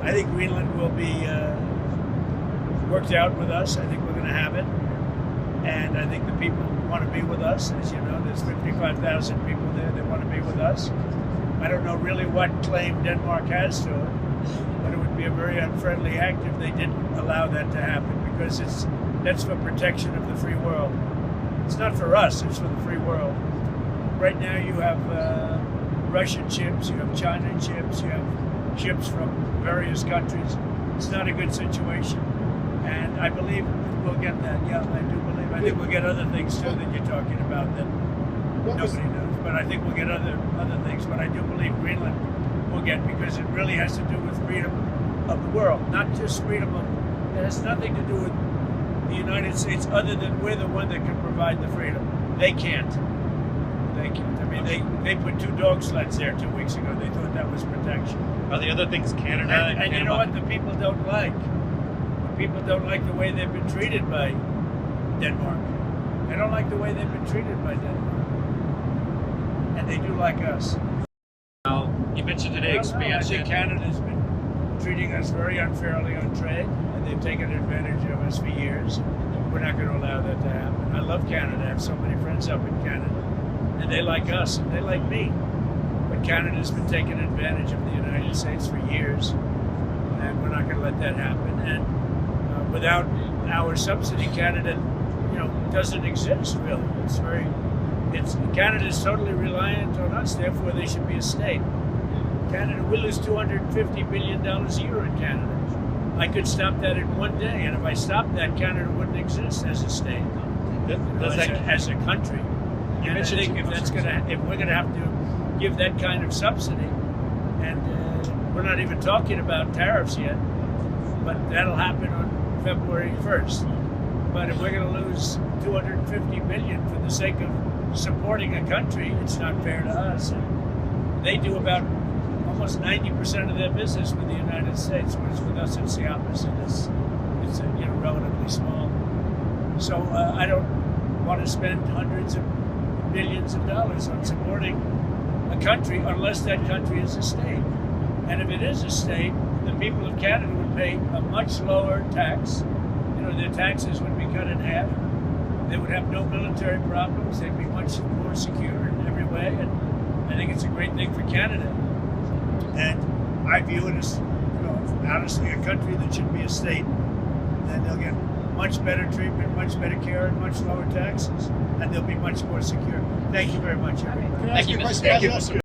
I think Greenland will be worked out with us. I think we're going to have it. And I think the people want to be with us. As you know, there's 55,000 people there that want to be with us. I don't know really what claim Denmark has to it, but it would be a very unfriendly act if they didn't allow that to happen, because that's for protection of the free world. It's not for us, it's for the free world. Right now you have Russian ships, you have China ships, you have ships from various countries. It's not a good situation. And I believe we'll get that. Yeah, I do believe. I think we'll get other things too that you're talking about that nobody knows. But I think we'll get other things. But I do believe Greenland will get, because it really has to do with freedom of the world, not just freedom of. It has nothing to do with the United States, other than we're the one that can provide the freedom. They can't. They can't. I mean, they put 2 dog sleds there 2 weeks ago. They thought that was protection. Are the other things Canada and you know what? The people don't like. People don't like the way they've been treated by Denmark. They don't like the way they've been treated by Denmark. And they do like us. Now, you mentioned today expansion. I think Canada's been treating us very unfairly on trade, and they've taken advantage of us for years. We're not going to allow that to happen. I love Canada. I have so many friends up in Canada, and they like us, and they like me. But Canada's been taking advantage of the United States for years, and we're not going to let that happen. And without our subsidy, Canada, doesn't exist really. Canada is totally reliant on us. Therefore, they should be a state. Canada, we lose $250 billion a year in Canada. I could stop that in one day, and if I stopped that, Canada wouldn't exist as a state, as a country. And I think if we're going to have to give that kind of subsidy, and we're not even talking about tariffs yet, but that'll happen on February 1st. But if we're going to lose $250 billion for the sake of supporting a country, it's not fair to us. And they do about almost 90% of their business with the United States, whereas with us it's the opposite. It's relatively small. So I don't want to spend hundreds of billions of dollars on supporting a country unless that country is a state. And if it is a state, the people of Canada would pay a much lower tax. Their taxes would be cut in half. They would have no military problems. They'd be much more secure in every way. And I think it's a great thing for Canada. And I view it as, honestly, a country that should be a state. And they'll get much better treatment, much better care, and much lower taxes. And they'll be much more secure. Thank you very much, everybody. Thank you, Mr.